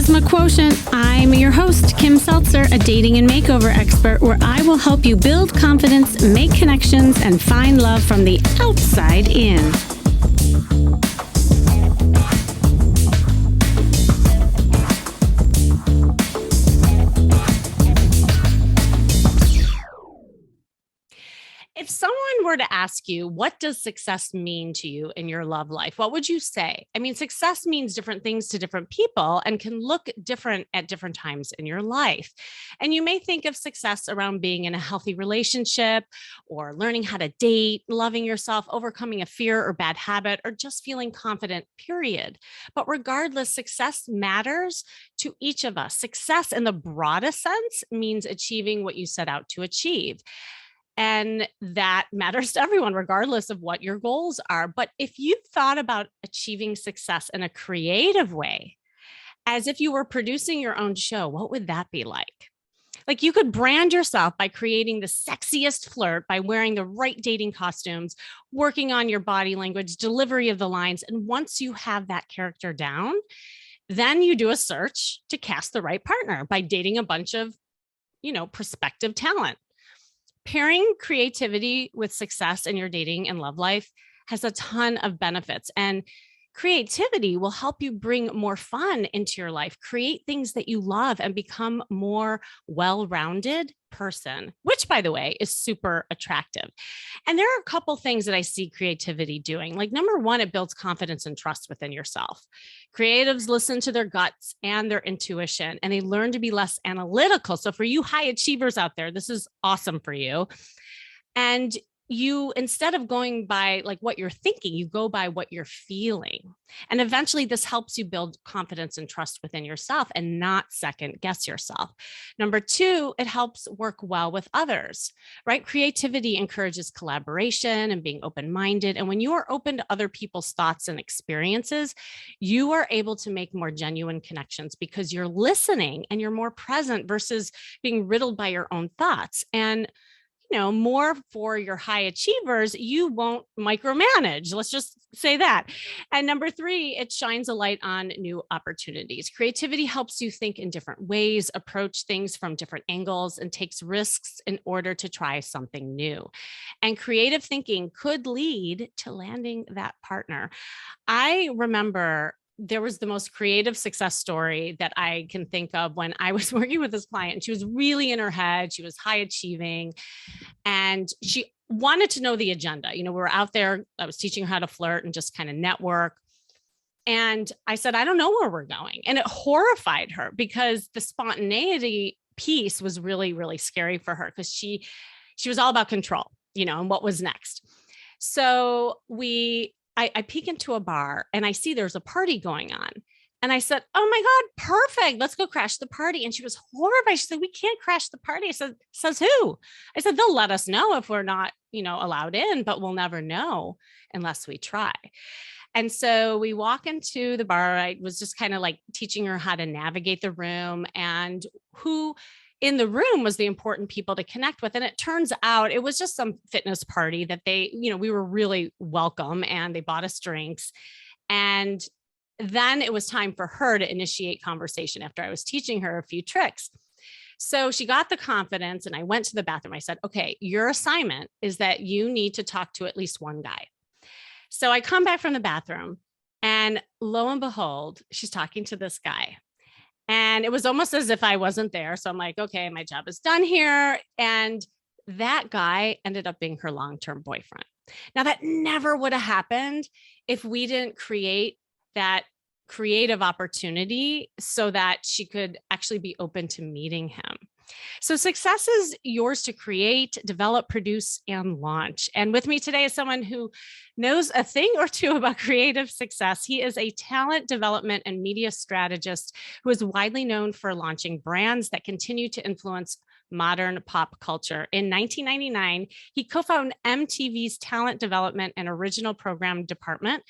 Charisma Quotient. I'm your host, Kim Seltzer, a dating and makeover expert, where I will help you build confidence, make connections, and find love from the outside in. If someone were to ask you, what does success mean to you in your love life? What would you say? I mean, success means different things to different people and can look different at different times in your life. And you may think of success around being in a healthy relationship or learning how to date, loving yourself, overcoming a fear or bad habit, or just feeling confident, period. But regardless, success matters to each of us. Success in the broadest sense means achieving what you set out to achieve. And that matters to everyone, regardless of what your goals are. But if you thought about achieving success in a creative way, as if you were producing your own show, what would that be like? Like, you could brand yourself by creating the sexiest flirt, by wearing the right dating costumes, working on your body language, delivery of the lines. And once you have that character down, then you do a search to cast the right partner by dating a bunch of, prospective talent. Pairing creativity with success in your dating and love life has a ton of benefits, and creativity will help you bring more fun into your life, create things that you love, and become more well-rounded person, which, by the way, is super attractive. And there are a couple things that I see creativity doing. Like, number one, it builds confidence and trust within yourself. Creatives listen to their guts and their intuition, and they learn to be less analytical. So for you high achievers out there, this is awesome for you. And you, instead of going by like what you're thinking, you go by what you're feeling. And eventually this helps you build confidence and trust within yourself and not second guess yourself. Number two, it helps work well with others, right? Creativity encourages collaboration and being open-minded. And when you are open to other people's thoughts and experiences, you are able to make more genuine connections because you're listening and you're more present versus being riddled by your own thoughts. And more for your high achievers, you won't micromanage. Let's just say that. And number three, it shines a light on new opportunities. Creativity helps you think in different ways, approach things from different angles, and takes risks in order to try something new. And creative thinking could lead to landing that partner. I remember there was the most creative success story that I can think of when I was working with this client. She was really in her head. She was high achieving, and she wanted to know the agenda. We were out there, I was teaching her how to flirt and just kind of network. And I said, I don't know where we're going. And it horrified her because the spontaneity piece was really, really scary for her because she was all about control, and what was next. So I peek into a bar and I see there's a party going on. And I said, oh my God, perfect. Let's go crash the party. And she was horrified. She said, we can't crash the party. I said, says who? I said, they'll let us know if we're not, allowed in, but we'll never know unless we try. And so we walk into the bar. I was just kind of like teaching her how to navigate the room and who in the room was the important people to connect with. And it turns out it was just some fitness party that we were really welcome, and they bought us drinks. And then it was time for her to initiate conversation after I was teaching her a few tricks. So she got the confidence, and I went to the bathroom. I said, okay, your assignment is that you need to talk to at least one guy. So I come back from the bathroom, and lo and behold, she's talking to this guy. And it was almost as if I wasn't there. So I'm like, okay, my job is done here. And that guy ended up being her long-term boyfriend. Now, that never would have happened if we didn't create that creative opportunity so that she could actually be open to meeting him. So success is yours to create, develop, produce, and launch. And with me today is someone who knows a thing or two about creative success. He is a talent development and media strategist who is widely known for launching brands that continue to influence modern pop culture. In 1999, he co-founded MTV's talent development and original program department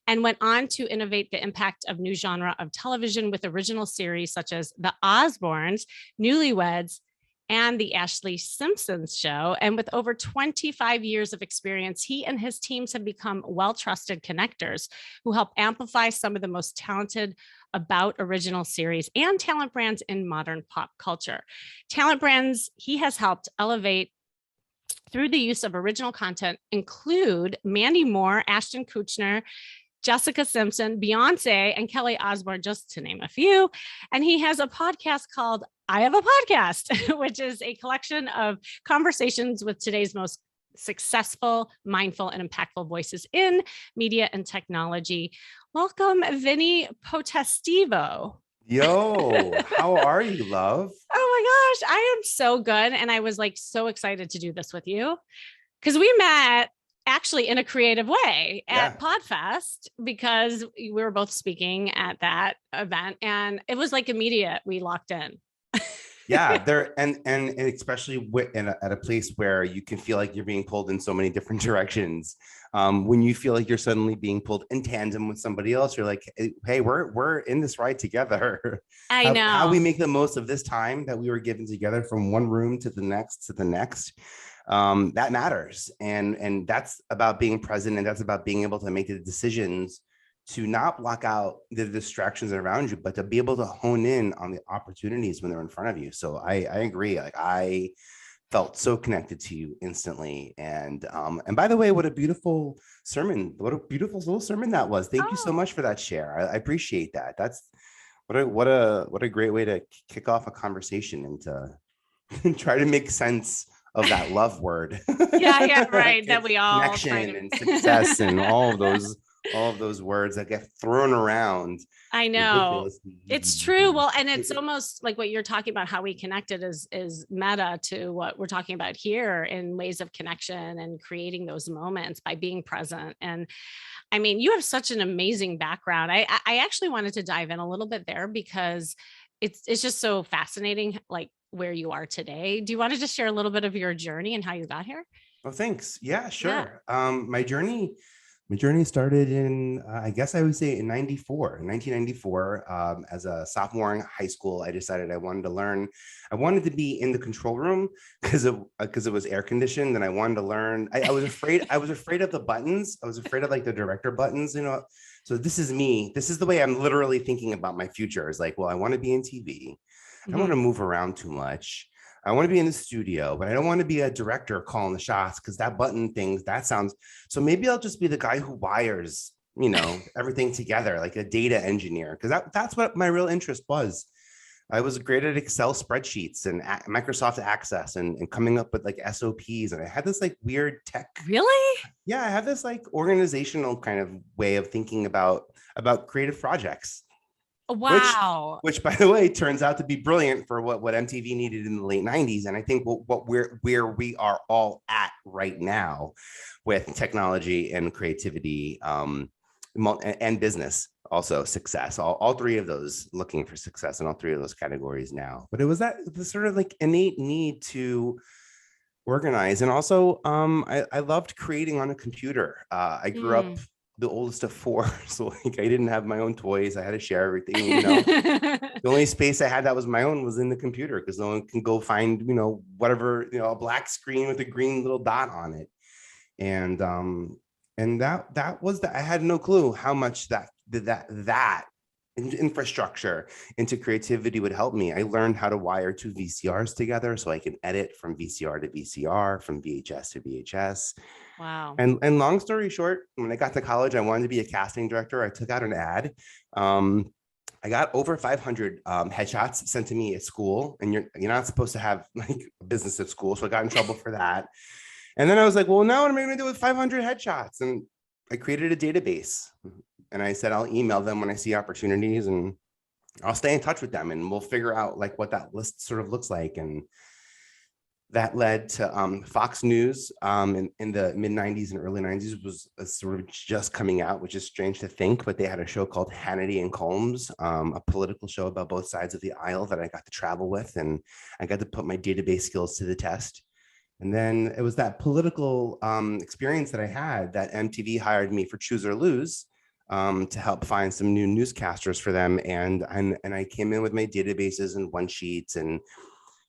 and went on to innovate the impact of new genre of television with original series such as The Osbournes, Newlyweds, and The Ashley Simpson Show. And with over 25 years of experience, he and his teams have become well-trusted connectors who help amplify some of the most talented about original series and talent brands in modern pop culture. Talent brands he has helped elevate through the use of original content include Mandy Moore, Ashton Kutcher, Jessica Simpson, Beyonce, and Kelly Osbourne, just to name a few. And he has a podcast called I Have a Podcast, which is a collection of conversations with today's most successful, mindful, and impactful voices in media and technology. Welcome, Vinny Potestivo. Yo, how are you, love? Oh my gosh, I am so good. And I was like so excited to do this with you because we met actually in a creative way at Podfest because we were both speaking at that event and it was like immediate. We locked in. Yeah, there and especially at a place where you can feel like you're being pulled in so many different directions. When you feel like you're suddenly being pulled in tandem with somebody else, you're like, hey, we're in this ride together. I know how we make the most of this time that we were given together from one room to the next that matters. And that's about being present, and that's about being able to make the decisions to not block out the distractions around you, but to be able to hone in on the opportunities when they're in front of you. So I agree. Like I felt so connected to you instantly. And by the way, what a beautiful sermon, what a beautiful little sermon that was. Thank you so much for that share. I appreciate that. That's what a great way to kick off a conversation and to try to make sense of that love word. Yeah, right. That we all connection and success and all of those words that get thrown around. I know it's true. Well, and it's almost like what you're talking about, how we connected is meta to what we're talking about here in ways of connection and creating those moments by being present. And I mean, you have such an amazing background. I actually wanted to dive in a little bit there because it's just so fascinating, like where you are today. Do you want to just share a little bit of your journey and how you got here? Oh, thanks. Yeah, sure. Yeah. My journey started in, I guess I would say in 1994, as a sophomore in high school. I decided I wanted to be in the control room because it was air conditioned, and I wanted to learn. I was afraid of the buttons. I was afraid of like the director buttons, So this is me. This is the way I'm literally thinking about my future. Is like, well, I want to be in TV. I don't want to move around too much. I want to be in the studio, but I don't want to be a director calling the shots because that button thing, that sounds, so maybe I'll just be the guy who wires, everything together, like a data engineer. Because that's what my real interest was. I was great at Excel spreadsheets and Microsoft Access and coming up with like SOPs. And I had this like weird tech. Really? Yeah, I had this like organizational kind of way of thinking about creative projects. Wow. Which by the way, turns out to be brilliant for what MTV needed in the late 90s. And I think where we are all at right now with technology and creativity and business, also success, all three of those, looking for success in all three of those categories now. But it was the sort of like innate need to organize. And also I loved creating on a computer. I grew up the oldest of four, so like I didn't have my own toys. I had to share everything. The only space I had that was my own was in the computer because no one can go find whatever, a black screen with a green little dot on it. And that was I had no clue how much that infrastructure into creativity would help me. I learned how to wire two VCRs together so I can edit from VCR to VCR, from VHS to VHS. Wow. And long story short, when I got to college, I wanted to be a casting director. I took out an ad. I got over 500 headshots sent to me at school, and you're not supposed to have like a business at school, so I got in trouble for that. And then I was like, well, now what am I going to do with 500 headshots? And I created a database, and I said I'll email them when I see opportunities, and I'll stay in touch with them, and we'll figure out like what that list sort of looks like. And that led to Fox News in the mid 90s and early 90s was sort of just coming out, which is strange to think, but they had a show called Hannity and Colmes, a political show about both sides of the aisle that I got to travel with, and I got to put my database skills to the test. And then it was that political experience that I had that MTV hired me for Choose or Lose to help find some new newscasters for them. And I came in with my databases and one sheets and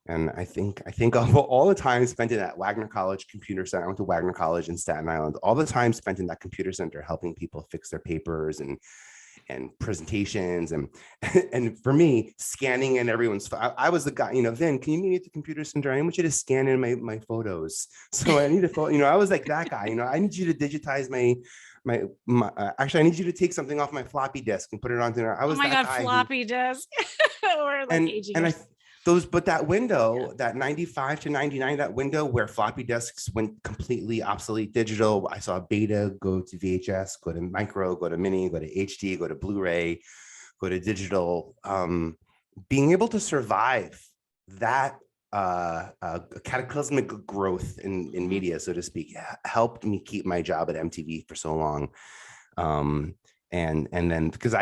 And I think of all the time spent in that Wagner College Computer Center. I went to Wagner College in Staten Island. All the time spent in that computer center helping people fix their papers and presentations and for me scanning in everyone's. I was the guy, Vin, can you meet me at the computer center? I want you to scan in my photos. So I need a photo. I was like that guy. I need you to digitize my actually I need you to take something off my floppy disk and put it onto there. I Oh was my that God, guy floppy disk. We're like aging and I yourself. but that window, that 95 to 99, that window where floppy disks went completely obsolete digital. I saw beta go to VHS, go to micro, go to mini, go to HD, go to Blu-ray, go to digital. Being able to survive that cataclysmic growth in media, so to speak, helped me keep my job at MTV for so long. And then because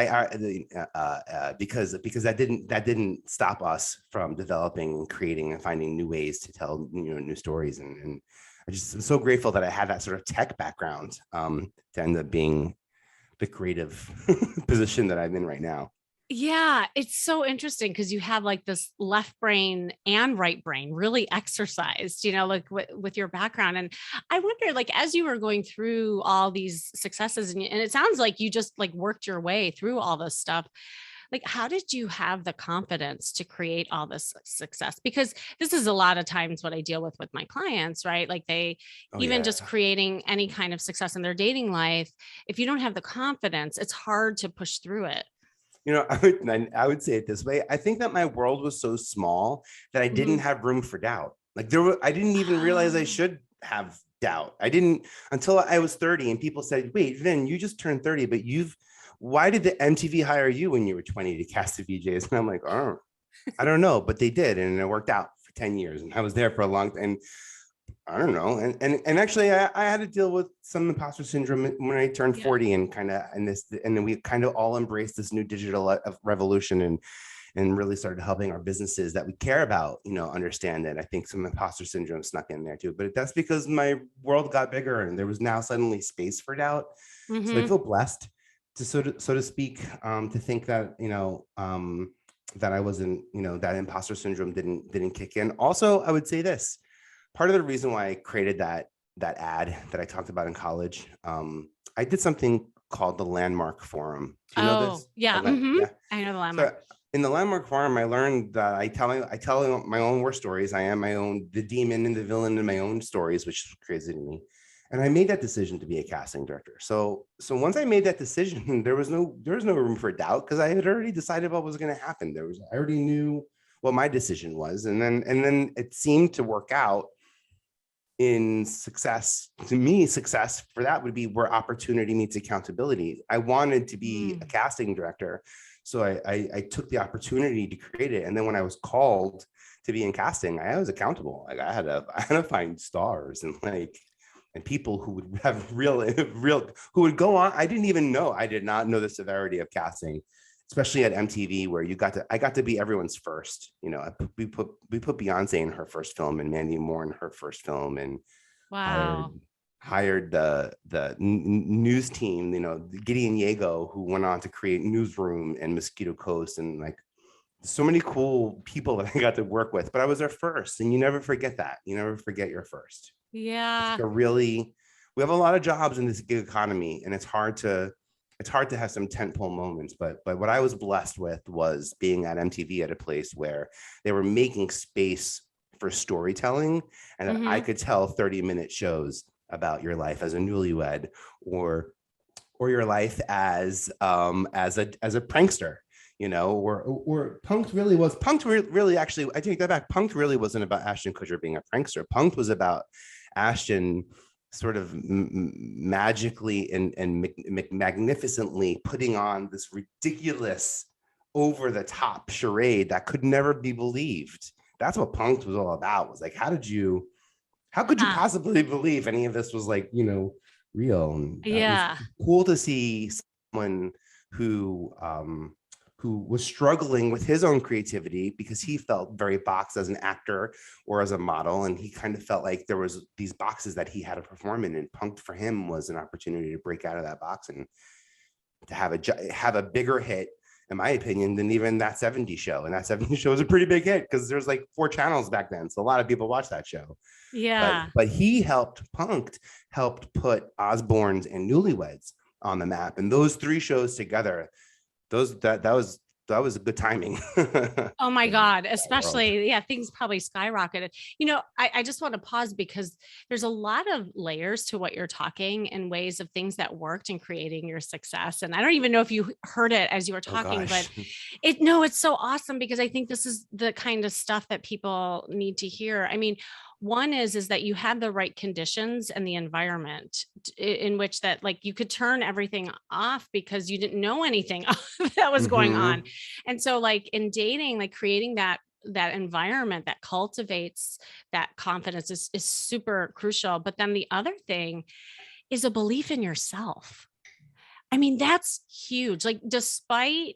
because that didn't stop us from developing and creating and finding new ways to tell new stories, and I just am so grateful that I had that sort of tech background to end up being the creative position that I'm in right now. Yeah, it's so interesting because you have like this left brain and right brain really exercised, like with your background. And I wonder, like, as you were going through all these successes, and it sounds like you just like worked your way through all this stuff. Like, how did you have the confidence to create all this success? Because this is a lot of times what I deal with my clients, right? Like they, Oh even yeah. just creating any kind of success in their dating life, if you don't have the confidence, it's hard to push through it. I would say it this way. I think that my world was so small that I didn't Mhm. have room for doubt. Like I didn't even realize I Oh. should have doubt. I didn't until I was 30 and people said, wait, Vin, you just turned 30, but why did the MTV hire you when you were 20 to cast the VJs? And I'm like, oh, I don't know, but they did. And it worked out for 10 years. And I was there for a long time. And I don't know. And actually I had to deal with some imposter syndrome when I turned Yeah. 40 and then we kind of all embraced this new digital revolution and really started helping our businesses that we care about, understand it. I think some imposter syndrome snuck in there too, but that's because my world got bigger and there was now suddenly space for doubt. So I Hmm. feel blessed to so to speak, to think that, that I wasn't, that imposter syndrome didn't kick in. Also, I would say this, part of the reason why I created that ad that I talked about in college, I did something called the Landmark Forum. Do you know Oh, this? yeah. Yeah. I know the So landmark. in the Landmark Forum, I learned that I tell my own war stories. I am the demon and the villain in my own stories, which is crazy to me. And I made that decision to be a casting director. So once I made that decision, there was no room for doubt because I had already decided what was going to happen. I already knew what my decision was, and then it seemed to work out in success. To me, success for that would be where opportunity meets accountability. I wanted to be a Mm. casting director, so I took the opportunity to create it. And then when I was called to be in casting, I was accountable. Like I had to find stars and people who would have real who would go on. I did not know the severity of casting, especially at MTV, where I got to be everyone's first. We put Beyonce in her first film and Mandy Moore in her first film, and hired Wow. hired the news team. Gideon Yago, who went on to create Newsroom and Mosquito Coast, and like so many cool people that I got to work with. But I was their first, and you never forget that. You never forget your first. It's Yeah. like we have a lot of jobs in this gig economy, and it's hard to have some tentpole moments, but what I was blessed with was being at MTV at a place where they were making space for storytelling, and that I Hmm. could tell 30-minute shows about your life as a newlywed, or your life as a prankster, or Punked really actually, I take that back. Punked really wasn't about Ashton Kutcher being a prankster. Punked was about Ashton sort of magically and magnificently putting on this ridiculous over the top charade that could never be believed. That's what Punked was all about. Was like, how could you Huh. possibly believe any of this was like, real? And that was Yeah. cool to see someone who who was struggling with his own creativity because he felt very boxed as an actor or as a model, and he kind of felt like there was these boxes that he had to perform in, and Punked for him was an opportunity to break out of that box and to have a bigger hit in my opinion, than even That 70s Show. And That 70s Show was a pretty big hit because there's like 4 channels back then. So a lot of people watched that show. Yeah. But he helped put Osbournes and Newlyweds on the map. And those 3 shows together, that was a good timing. Oh my God. Especially, yeah, things probably skyrocketed. I just want to pause because there's a lot of layers to what you're talking and ways of things that worked in creating your success. And I don't even know if you heard it as you were talking, but it's so awesome because I think this is the kind of stuff that people need to hear. I mean, one is that you had the right conditions and the environment in which that like you could turn everything off because you didn't know anything that was going on. And so like in dating, like creating that environment that cultivates that confidence is super crucial. But then the other thing is a belief in yourself. I mean, that's huge. Like despite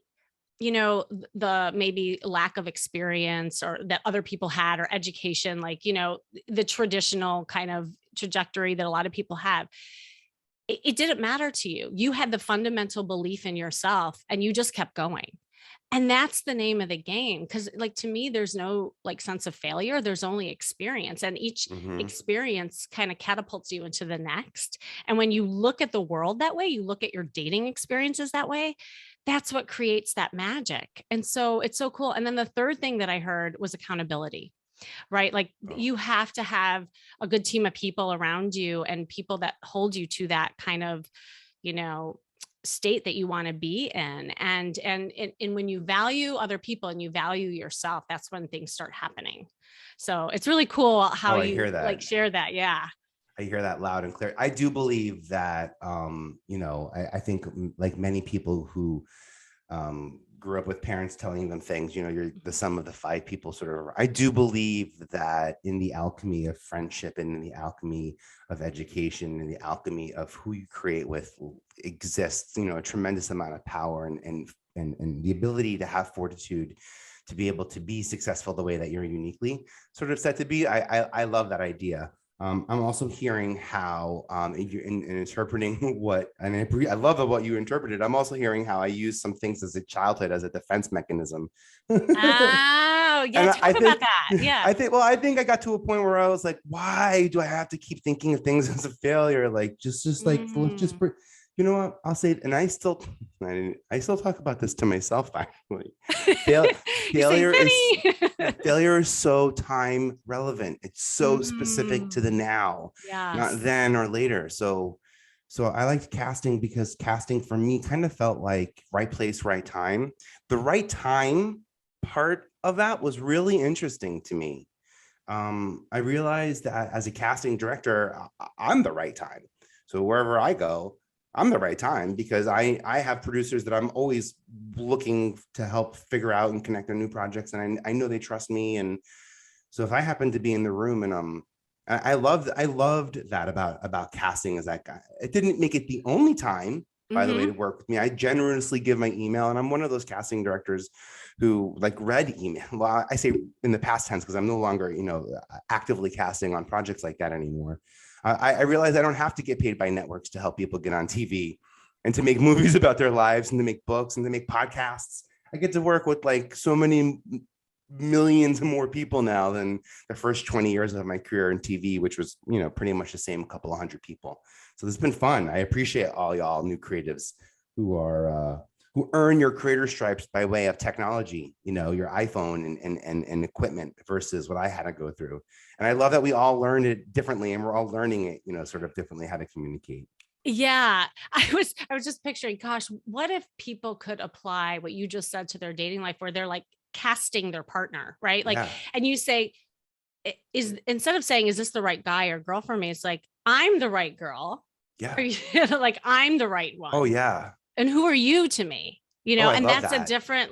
the maybe lack of experience or that other people had or education, like, the traditional kind of trajectory that a lot of people have, it didn't matter to you. You had the fundamental belief in yourself and you just kept going. And that's the name of the game. Cause like, to me, there's no like sense of failure. There's only experience, and each experience kind of catapults you into the next. And when you look at the world that way, you look at your dating experiences that way, that's what creates that magic. And so it's so cool. And then the third thing that I heard was accountability, right? Like you have to have a good team of people around you and people that hold you to that kind of, state that you want to be in. And when you value other people and you value yourself, that's when things start happening. So it's really cool how you hear that. Like share that. Yeah. I hear that loud and clear. I do believe that, I think like many people who grew up with parents telling them things, you're the sum of the 5 people sort of. I do believe that in the alchemy of friendship and in the alchemy of education and the alchemy of who you create with exists, a tremendous amount of power and the ability to have fortitude to be able to be successful the way that you're uniquely sort of set to be. I love that idea. I'm also hearing how in interpreting what, and I love what you interpreted. I'm also hearing how I use some things as a childhood as a defense mechanism. Oh, yeah. Talk about that. Yeah. I think I got to a point where I was like, why do I have to keep thinking of things as a failure? Like, just like, just, you know what? I'll say it. And I still talk about this to myself, actually. Failure is so time relevant. It's so specific to the now, not then or later. So I liked casting because casting for me kind of felt like right place, right time. The right time part of that was really interesting to me. I realized that as a casting director, I'm the right time. So wherever I go, I'm the right time because I have producers that I'm always looking to help figure out and connect on new projects. And I know they trust me. And so if I happen to be in the room and I loved that about casting as that guy. It didn't make it the only time, by the way, to work with me. I generously give my email, and I'm one of those casting directors who like read email. Well, I say in the past tense because I'm no longer, actively casting on projects like that anymore. I realize I don't have to get paid by networks to help people get on TV and to make movies about their lives and to make books and to make podcasts. I get to work with like so many millions more people now than the first 20 years of my career in TV, which was, pretty much the same couple of hundred people. So this has been fun. I appreciate all y'all new creatives who earn your creator stripes by way of technology, your iPhone and equipment versus what I had to go through. And I love that we all learned it differently and we're all learning it, sort of differently how to communicate. Yeah. I was just picturing, gosh, what if people could apply what you just said to their dating life where they're like casting their partner, right? Like, and you say, instead of saying, is this the right guy or girl for me? It's like, I'm the right girl. Yeah. Like, I'm the right one. Oh, yeah. And who are you to me? And that's that. a different,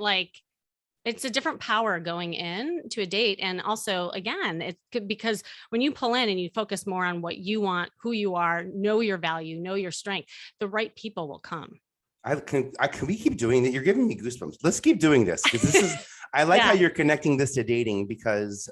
it's a different power going in to a date. And also, again, it could, because when you pull in and you focus more on what you want, who you are, know your value, know your strength, the right people will come. Can we keep doing that? You're giving me goosebumps. Let's keep doing this because I like how Yeah. you're connecting this to dating because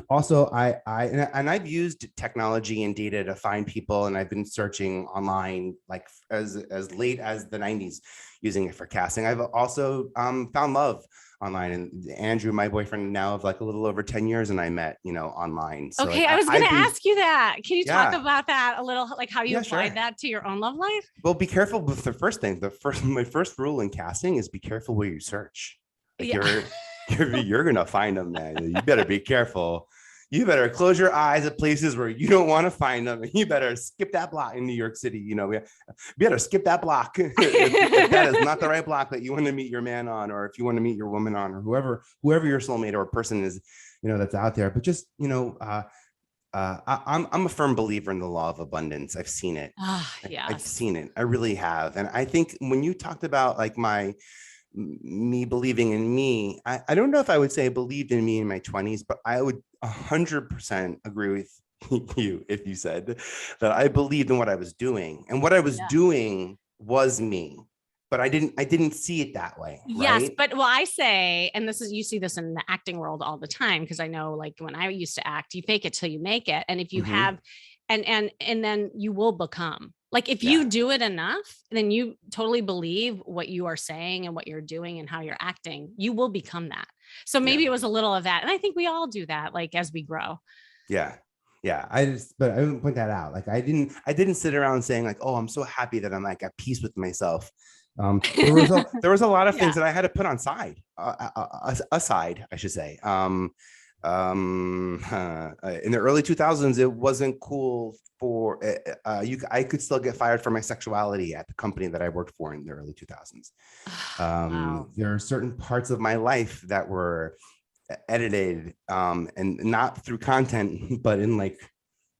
also I've used technology and data to find people, and I've been searching online like as late as the 90s using it for casting. I've also found love online, and Andrew, my boyfriend now of like a little over 10 years, and I met, online. So like Okay, I was going I've to been, ask you that. Can you talk yeah, about that a little, like how you yeah, applied sure. that to your own love life? Well, be careful with the first thing. My first rule in casting is be careful where you search. Like Yeah. you're gonna find them, man. You better be careful. You better close your eyes at places where you don't want to find them. And you better skip that block in New York City. We better skip that block if that is not the right block that you want to meet your man on, or if you want to meet your woman on, or whoever your soulmate or person is, that's out there. But just I'm a firm believer in the law of abundance. I've seen it. Ah, I've yes. seen it. I really have. And I think when you talked about like me believing in me, I don't know if I would say I believed in me in my 20s, but I would 100% agree with you if you said that I believed in what I was doing, and what I was Yeah. doing was me, but I didn't see it that way, Yes, right? but well, I say, and this is, you see this in the acting world all the time, because I know, like when I used to act, you fake it till you make it, and if you Mm-hmm. have, and then you will become. Like if Yeah, you do it enough, then you totally believe what you are saying and what you're doing and how you're acting, you will become that. So yeah. maybe it was a little of that, and I think we all do that, like as we grow. Yeah. Yeah. But I didn't point that out. Like I didn't sit around saying like, oh, I'm so happy that I'm like at peace with myself. There was a lot of things Yeah. that I had to put on side, aside, I should say. In the early 2000s, it wasn't cool for I could still get fired for my sexuality at the company that I worked for in the early 2000s. Wow. There are certain parts of my life that were edited and not through content but in like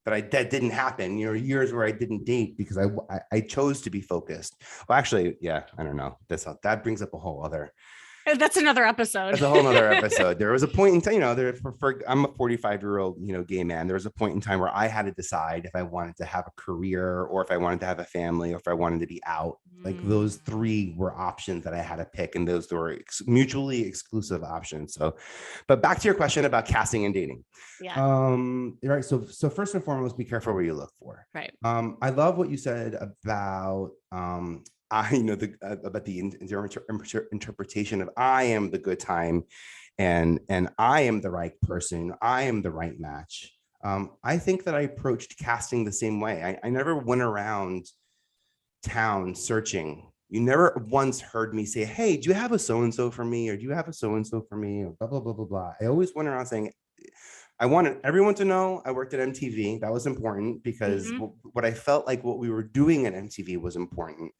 that didn't happen, years where I didn't date because I chose to be focused. Well, actually, yeah, I don't know, that brings up a whole other That's another episode. that's a whole nother episode. There was a point in time, I'm a 45-year-old, gay man. There was a point in time where I had to decide if I wanted to have a career or if I wanted to have a family or if I wanted to be out. Like Mm, those three were options that I had to pick, and those were mutually exclusive options. So, but back to your question about casting and dating. yeah. Right. So first and foremost, be careful where you look for. Right. I love what you said about about the interpretation of I am the good time, and I am the right person, I am the right match. I think that I approached casting the same way. I never went around town searching. You never once heard me say, hey, do you have a so and so for me, or do you have a so and so for me, or blah blah blah blah blah. I always went around saying, I wanted everyone to know I worked at MTV. That was important because Hmm. what I felt like what we were doing at MTV was important.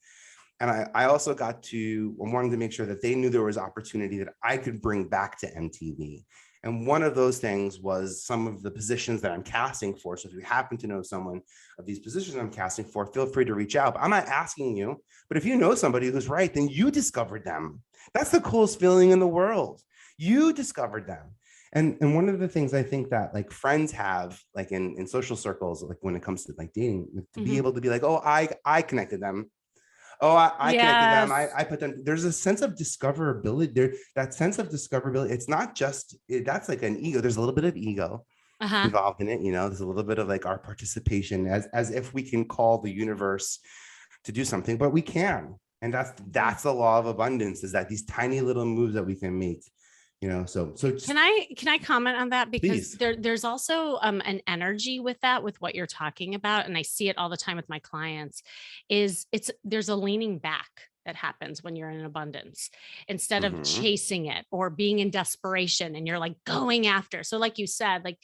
And I also wanted to make sure that they knew there was opportunity that I could bring back to MTV. And one of those things was some of the positions that I'm casting for. So if you happen to know someone of these positions I'm casting for, feel free to reach out. But I'm not asking you, but if you know somebody who's right, then you discovered them. That's the coolest feeling in the world. You discovered them. And one of the things I think that like friends have, like in social circles, like when it comes to like dating, to be Hmm. able to be like, oh, I connected them. Oh, I connected them. Yes. I put them. There's a sense of discoverability there. That sense of discoverability. It's not just that's like an ego. There's a little bit of ego Uh-huh. involved in it. There's a little bit of like our participation as if we can call the universe to do something, but we can. And that's the law of abundance, is that these tiny little moves that we can make. So just Can I comment on that, because please. there's also an energy with that, with what you're talking about, and I see it all the time with my clients, is there's a leaning back that happens when you're in abundance, instead of Mhm. chasing it or being in desperation, and you're like going after. So like you said, like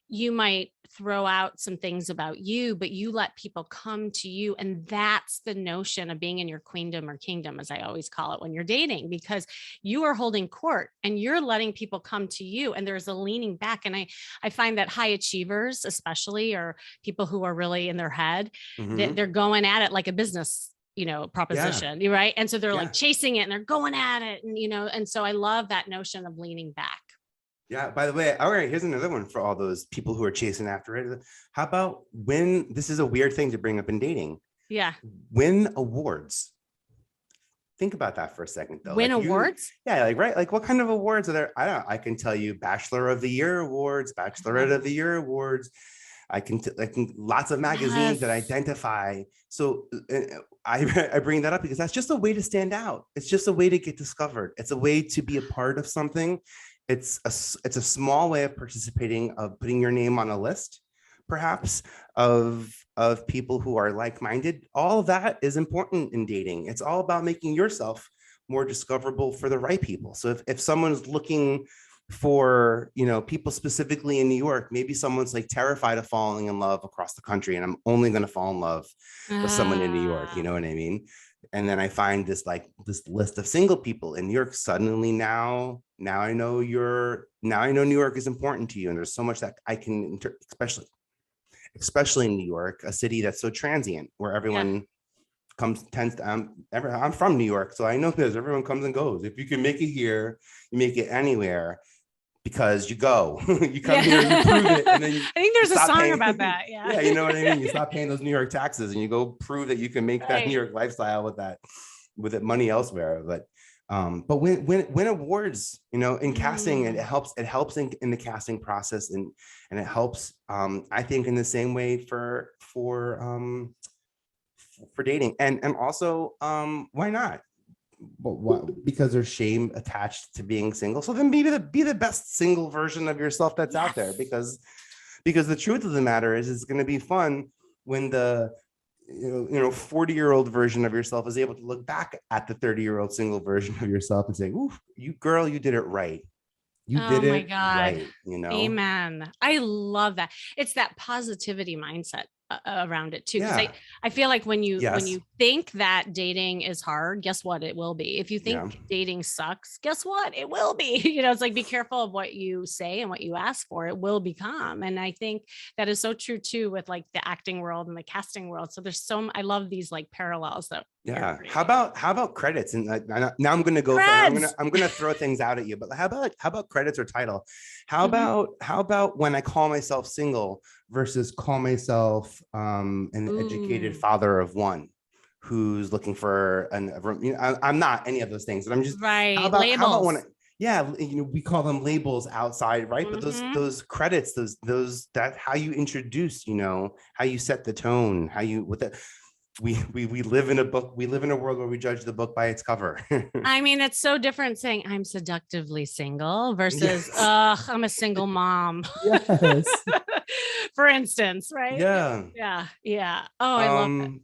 you might throw out some things about you, but you let people come to you, and that's the notion of being in your queendom, or kingdom as I always call it, when you're dating, because you are holding court and you're letting people come to you, and there's a leaning back. And I find that high achievers especially, or people who are really in their head, that Mhm. they're going at it like a business, Yeah. proposition, right? And so they're like Yeah. chasing it and they're going at it, and so I love that notion of leaning back. Yeah. By the way, all right, here's another one for all those people who are chasing after it. How about this is a weird thing to bring up in dating, Yeah. win awards. Think about that for a second, though. Win awards? Yeah, like, right. Like, what kind of awards are there? I don't know. I can tell you Bachelor of the Year awards, Bachelorette of the Year awards. I can lots of magazines that Yes. identify. So I bring that up because that's just a way to stand out. It's just a way to get discovered. It's a way to be a part of something. It's a small way of participating, of putting your name on a list, perhaps, of people who are like-minded. All of that is important in dating. It's all about making yourself more discoverable for the right people. So if someone's looking for, you know, people specifically in New York, maybe someone's like terrified of falling in love across the country, and I'm only going to fall in love with someone in New York, you know what I mean? And then I find this list of single people in New York. Suddenly now I know New York is important to you, and there's so much that I can, especially in New York, a city that's so transient, where everyone tends to, I'm from New York, so I know this, everyone comes and goes. If you can make it here, you make it anywhere, because you go, you come here, you prove it, and then I think there's a song about that. Yeah. Yeah, you know what I mean? You stop paying those New York taxes and you go prove that you can make that New York lifestyle with that money elsewhere. But when awards, you know, in casting, it helps in the casting process, and it helps, I think, in the same way for dating, and also, why not? Because there's shame attached to being single. So then be the best single version of yourself that's out there, because the truth of the matter is, it's going to be fun when the 40-year-old version of yourself is able to look back at the 30-year-old single version of yourself and say, "Ooh, you did it right. You did it right." You know? Amen. I love that. It's that positivity mindset around it too. Because I feel like when you think that dating is hard, guess what? It will be. If you think dating sucks, guess what? It will be. You know, it's like, be careful of what you say and what you ask for. It will become. And I think that is so true too with like the acting world and the casting world. So I love these like parallels that. Yeah. How about credits? And now I'm going to go. I'm going to throw things out at you. But how about credits or title? How about when I call myself single versus call myself an educated father of one who's looking for I'm not any of those things, but I'm just right. How about when we call them labels outside, right? But those credits, that's how you introduce, how you set the tone, we live in a book. We live in a world where we judge the book by its cover. I mean, it's so different saying I'm seductively single versus I'm a single mom. Yes. For instance, right? Yeah. Oh, I love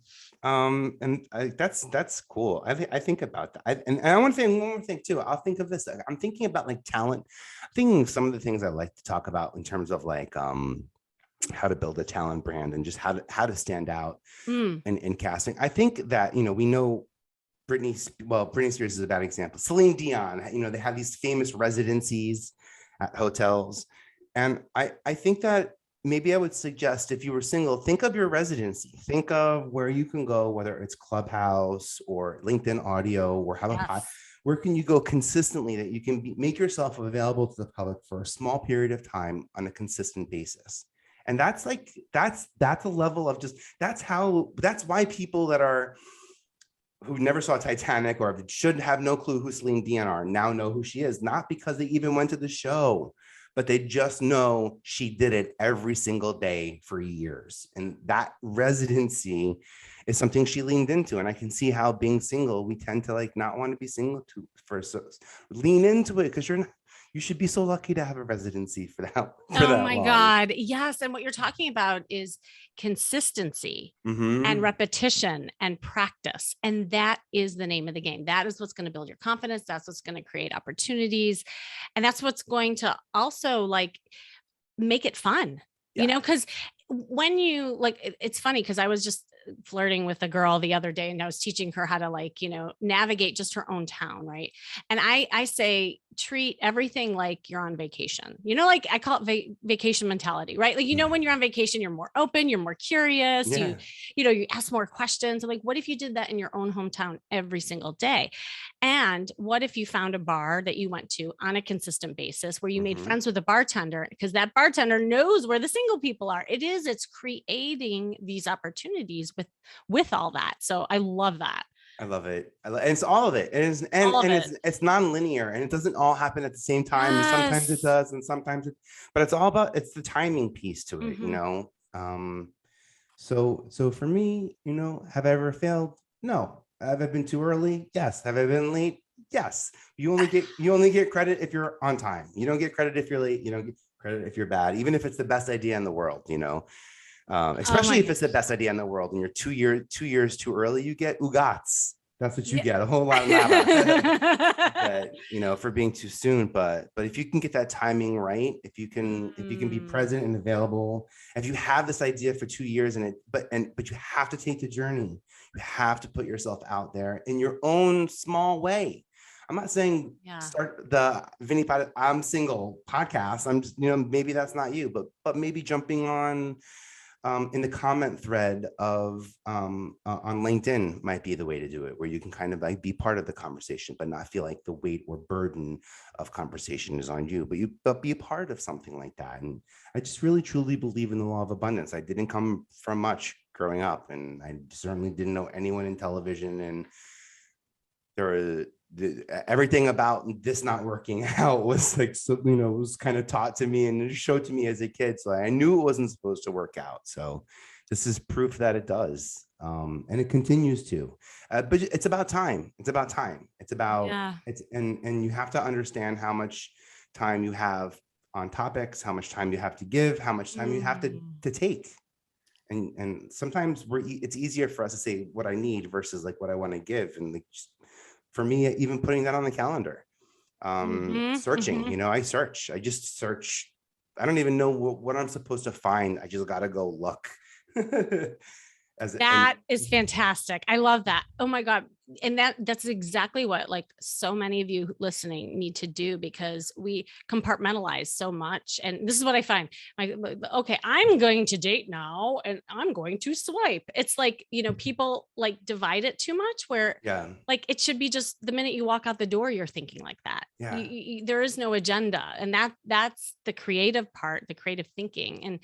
it. That's cool. I think about that. And I want to say one more thing too. I'll think of this. I'm thinking about like talent. I'm thinking of some of the things I like to talk about in terms of like how to build a talent brand and just how to stand out in casting. I think that, we know Britney Spears is a bad example. Celine Dion, they have these famous residencies at hotels. And I think that maybe I would suggest, if you were single, think of your residency. Think of where you can go, whether it's Clubhouse or LinkedIn Audio or where can you go consistently that you can make yourself available to the public for a small period of time on a consistent basis. And that's a level of that's why people who never saw Titanic or should have no clue who Celine Dion are now know who she is, not because they even went to the show, but they just know she did it every single day for years. And that residency is something she leaned into. And I can see how being single, we tend to like not want to be single lean into it, because you should be so lucky to have a residency for that. Oh my God. Yes. And what you're talking about is consistency and repetition and practice. And that is the name of the game. That is what's going to build your confidence. That's what's going to create opportunities. And that's what's going to also like make it fun, because when you it's funny because I was just flirting with a girl the other day and I was teaching her how to navigate just her own town. Right. And I say, treat everything like you're on vacation, I call it vacation mentality, right? Like, when you're on vacation, you're more open, you're more curious, you ask more questions. Like, what if you did that in your own hometown every single day? And what if you found a bar that you went to on a consistent basis where you made friends with a bartender, because that bartender knows where the single people are. It's creating these opportunities with all that. So I love that. I love it. And it's all of it. All of And it. it's non-linear, and it doesn't all happen at the same time. And sometimes it Yes. does, and sometimes it, but it's all about, it's the timing piece to it, you Hmm. know. So for me, you know, have I ever failed? No. Have I been too early? Yes. Have I been late? Yes. You only get credit if you're on time. You don't get credit if you're late. You don't get credit if you're bad, even if it's the best idea in the world, you know. Oh Especially my if it's the best idea in the world and you're 2 years too early, you get ugats. That's what you yeah. get, a whole lot of nada. That, you know, for being too soon. But if you can get that timing right, if you can be Mm, present and available, if you have this idea for 2 years and but you have to take the journey. You have to put yourself out there in your own small way. I'm not saying yeah. start the I'm single podcast. I'm just, you know, maybe that's not you, but maybe jumping on in the comment thread of on LinkedIn might be the way to do it, where you can kind of like be part of the conversation, but not feel like the weight or burden of conversation is on you, but be a part of something like that. And I just really truly believe in the law of abundance. I didn't come from much growing up, and I certainly didn't know anyone in television, and there were everything about this not working out was like, so, you know, was kind of taught to me and showed to me as a kid. So I knew it wasn't supposed to work out. So this is proof that it does. And it continues to, but it's about time. It's about time. Yeah. And you have to understand how much time you have on topics, how much time you have to give, how much time you have Mm. to take. And sometimes it's easier for us to say what I need versus like what I want to give. And like, for me, even putting that on the calendar, Hmm. searching, Hmm. you know, I just search. I don't even know what I'm supposed to find. I just got to go look. As and That is fantastic. I love that. Oh my God. And that's exactly what like so many of you listening need to do, because we compartmentalize so much. And this is what I find. Okay, I'm going to date now and I'm going to swipe. It's like, you know, people like divide it too much, where yeah, like it should be just the minute you walk out the door, you're thinking like that. yeah. There is no agenda. And that's the creative part, the creative thinking. And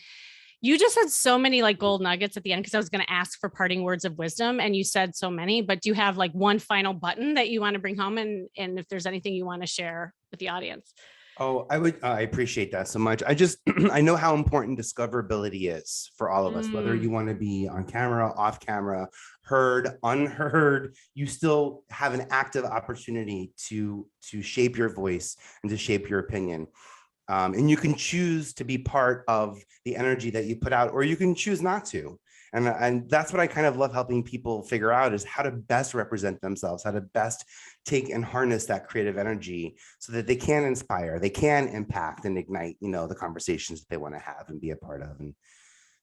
you just had so many like gold nuggets at the end, because I was going to ask for parting words of wisdom and you said so many, but do you have like one final button that you want to bring home, and if there's anything you want to share with the audience? Oh, I would. I appreciate that so much. I just I know how important discoverability is for all of us. Whether Mm, you want to be on camera, off camera, heard, unheard, you still have an active opportunity to shape your voice and to shape your opinion. And you can choose to be part of the energy that you put out, or you can choose not to. And that's what I kind of love helping people figure out, is how to best represent themselves, how to best take and harness that creative energy so that they can inspire, they can impact and ignite, you know, the conversations that they want to have and be a part of. And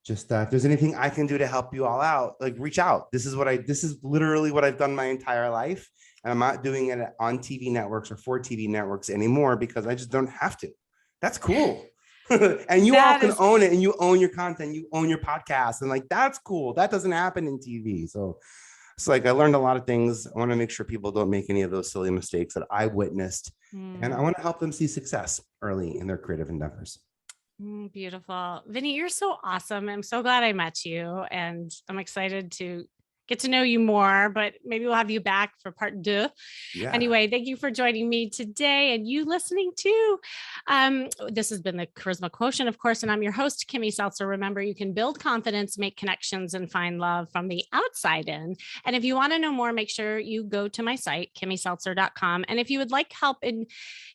just if there's anything I can do to help you all out, like reach out. This is literally what I've done my entire life. And I'm not doing it on TV networks or for TV networks anymore because I just don't have to. That's cool. And you all that can is own it, and you own your content, you own your podcast. And like, that's cool. That doesn't happen in TV. So it's like I learned a lot of things. I want to make sure people don't make any of those silly mistakes that I witnessed. And I mm, want to help them see success early in their creative endeavors. beautiful. Vinny, you're so awesome. I'm so glad I met you, and I'm excited to get to know you more, but maybe we'll have you back for part two. Yeah. Anyway, thank you for joining me today and you listening too. This has been the Charisma Quotient, of course, and I'm your host, Kimmy Seltzer. Remember, you can build confidence, make connections, and find love from the outside in. And if you want to know more, make sure you go to my site, kimmyseltzer.com. And if you would like help in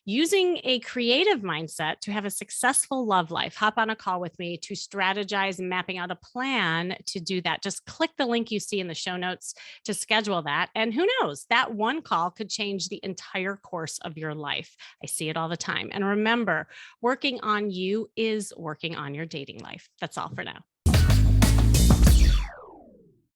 using a creative mindset to have a successful love life, hop on a call with me to strategize mapping out a plan to do that. Just click the link you see in the show notes to schedule that. And who knows, that one call could change the entire course of your life. I see it all the time. And remember, working on you is working on your dating life. That's all for now.